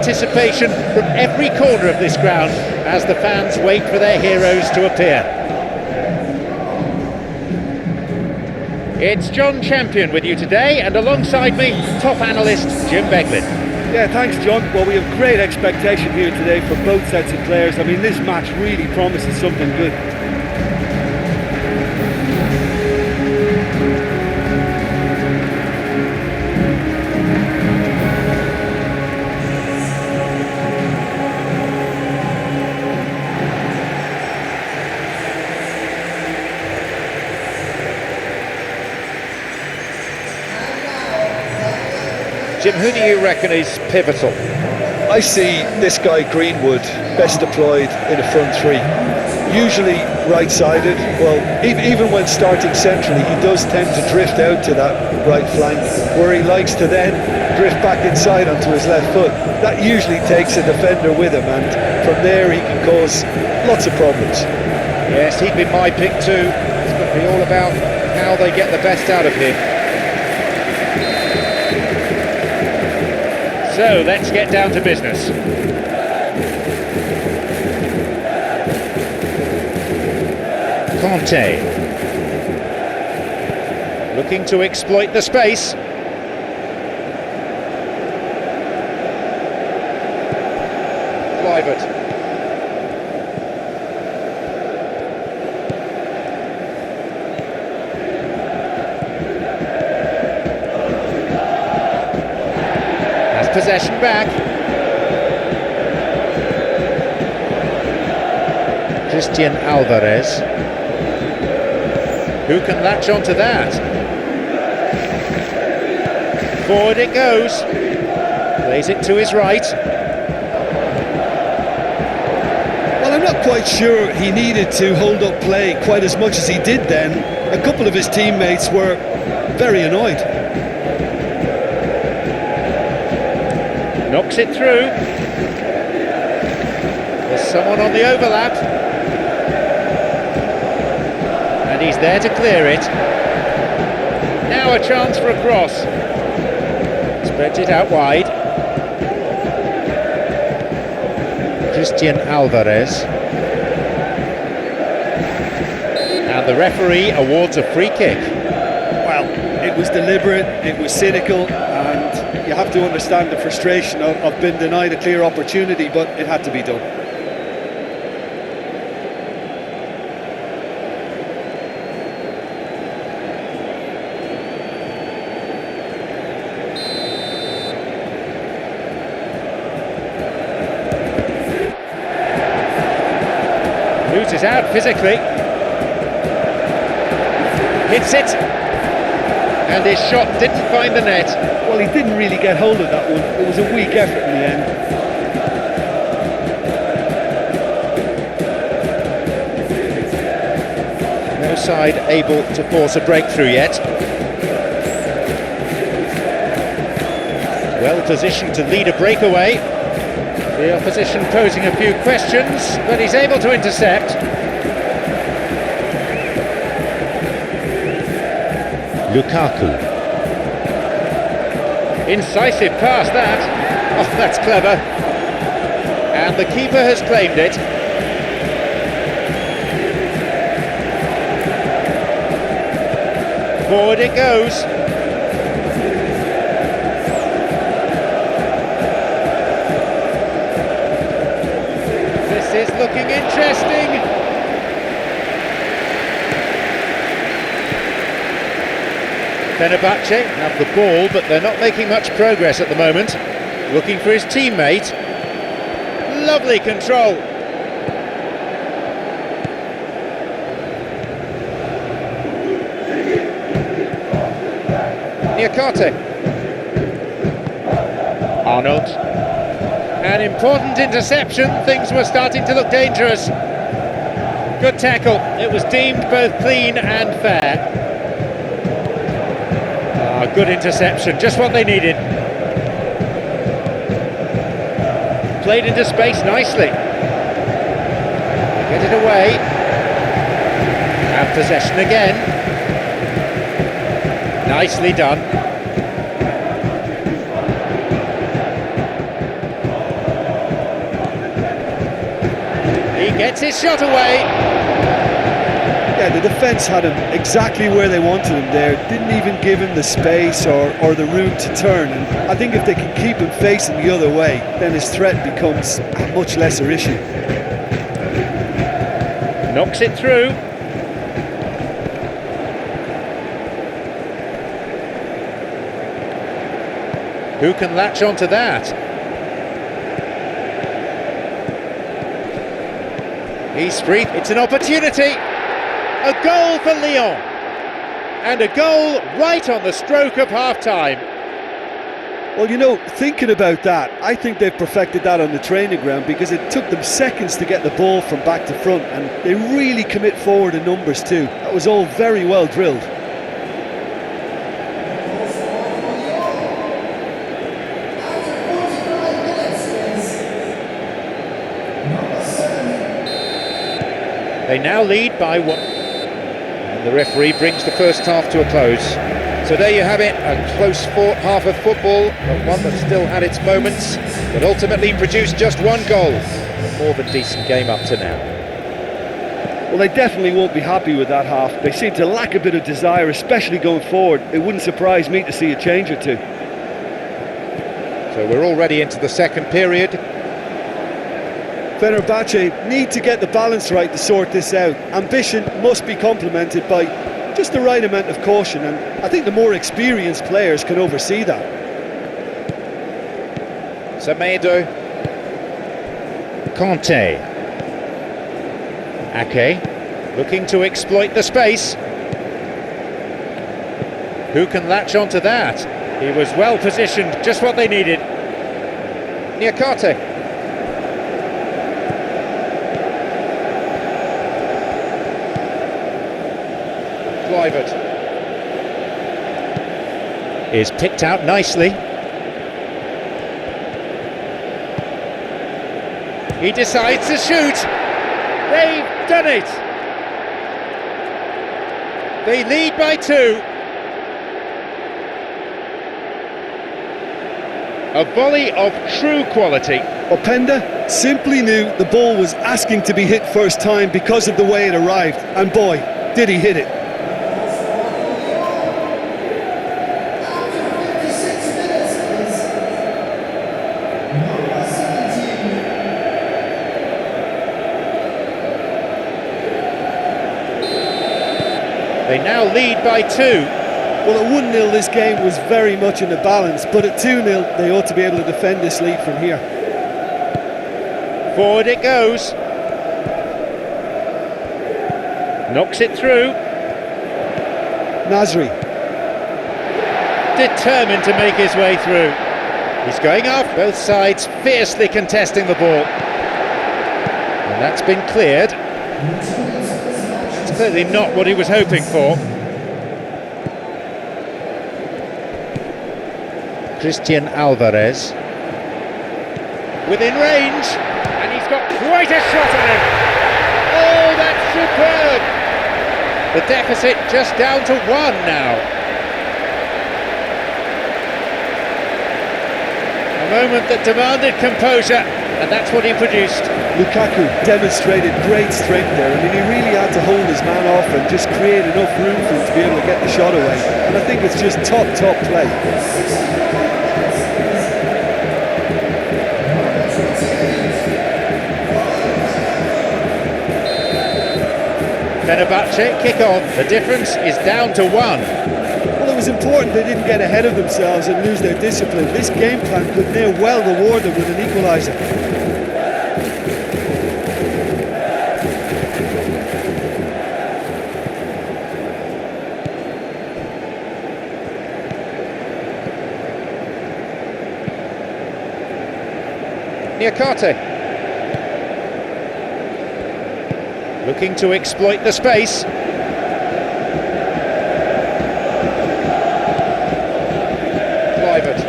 Anticipation from every corner of this ground as the fans wait for their heroes to appear. It's John Champion with you today, and alongside me, top analyst Jim Beglin. Yeah, thanks John. Well, we have great expectation here today for both sets of players. I mean, this match really promises something good. Jim, who do you reckon is pivotal? I see this guy Greenwood best deployed in a front three. Usually right-sided. Well, even when starting centrally, he does tend to drift out to that right flank, where he likes to then drift back inside onto his left foot. That usually takes a defender with him, and from there he can cause lots of problems. Yes, he'd been my pick too. It's going to be all about how they get the best out of him. So let's get down to business. Conte looking to exploit the space. Clivert. Possession back. Christian Alvarez. Who can latch onto that? Forward it goes. Plays it to his right. Well, I'm not quite sure he needed to hold up play quite as much as he did then. A couple of his teammates were very annoyed. Knocks it through. There's someone on the overlap. And he's there to clear it. Now a chance for a cross. Spreads it out wide. Christian Alvarez. And the referee awards a free kick. Well, it was deliberate, it was cynical, and you have to understand the frustration of being denied a clear opportunity, but it had to be done. Loses out physically. Hits it. And his shot didn't find the net. Well, he didn't really get hold of that one. It was a weak effort in the end. No side able to force a breakthrough yet. Well positioned to lead a breakaway. The opposition posing a few questions, but he's able to intercept. Lukaku. Incisive pass that. Oh, that's clever. And the keeper has claimed it. Forward it goes. This is looking interesting. Fenerbahce have the ball, but they're not making much progress at the moment. Looking for his teammate. Lovely control. Niakate. Arnold. An important interception. Things were starting to look dangerous. Good tackle. It was deemed both clean and fair. A good interception, just what they needed. Played into space nicely. Get it away. And possession again. Nicely done. Gets his shot away. Yeah, the defence had him exactly where they wanted him there. Didn't even give him the space or the room to turn. And I think if they can keep him facing the other way, then his threat becomes a much lesser issue. Knocks it through. Who can latch onto that? He's free. It's an opportunity. A goal for Lyon. And a goal right on the stroke of half-time. Well, you know, thinking about that, I think they've perfected that on the training ground, because it took them seconds to get the ball from back to front, and they really commit forward in numbers too. That was all very well drilled. They now lead by one. And the referee brings the first half to a close. So there you have it, a close-fought half of football, but one that still had its moments, but ultimately produced just one goal. A more than decent game up to now. Well, they definitely won't be happy with that half. They seem to lack a bit of desire, especially going forward. It wouldn't surprise me to see a change or two. So we're already into the second period. Fenerbahce need to get the balance right to sort this out. Ambition must be complemented by just the right amount of caution, and I think the more experienced players can oversee that. Semedo. Conte. Ake, looking to exploit the space. Who can latch onto that? He was well positioned, just what they needed. Niakate. Kluivert is picked out nicely. He decides to shoot. They've done it. They lead by 2. A volley of true quality. Openda simply knew the ball was asking to be hit first time because of the way it arrived, and boy, did he hit it. They now lead by 2. Well, at 1-0 this game was very much in the balance, but at 2-0 they ought to be able to defend this lead from here. Forward it goes. Knocks it through. Nasri. Determined to make his way through. He's going off. Both sides fiercely contesting the ball. And that's been cleared. It's clearly not what he was hoping for. Christian Alvarez. Within range. And he's got quite a shot on him. Oh, that's superb. The deficit just down to 1 now. A moment that demanded composure, and that's what he produced. Lukaku demonstrated great strength there. I mean, he really had to hold his man off and just create enough room for him to be able to get the shot away. And I think it's just top play. Fenerbahce kick on. The difference is down to 1. Well, it was important they didn't get ahead of themselves and lose their discipline. This game plan could near well reward them with an equaliser. Niakate. Looking to exploit the space. Kluivert.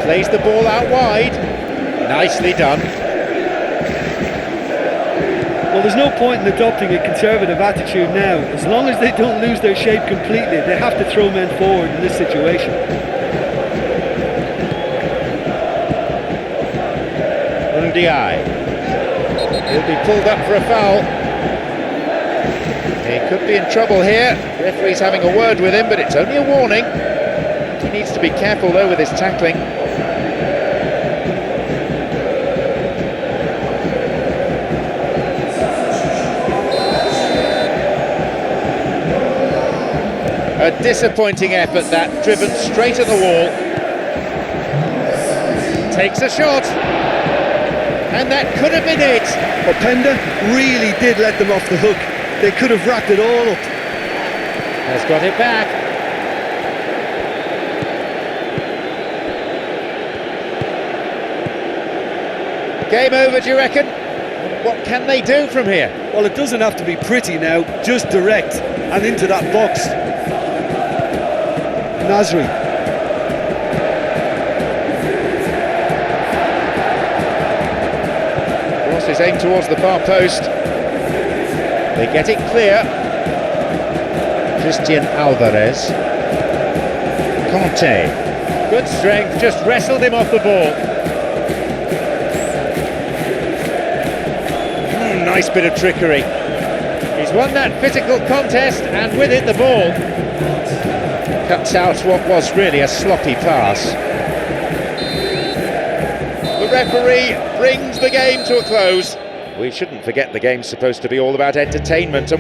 Plays the ball out wide. Nicely done. Well, there's no point in adopting a conservative attitude now. As long as they don't lose their shape completely, they have to throw men forward in this situation. Ndiaye. He'll be pulled up for a foul. He could be in trouble here. The referee's having a word with him, but it's only a warning. He needs to be careful though with his tackling. A disappointing effort that, driven straight at the wall. Takes a shot. And that could have been it. Openda really did let them off the hook. They could have wrapped it all up. Has got it back. Game over, do you reckon? What can they do from here? Well, it doesn't have to be pretty now, just direct and into that box. Nasri. Crosses aimed towards the far post. They get it clear. Christian Alvarez. Conte. Good strength, just wrestled him off the ball. Nice bit of trickery. He's won that physical contest, and with it the ball. Cuts out what was really a sloppy pass. The referee brings the game to a close. We shouldn't forget the game's supposed to be all about entertainment.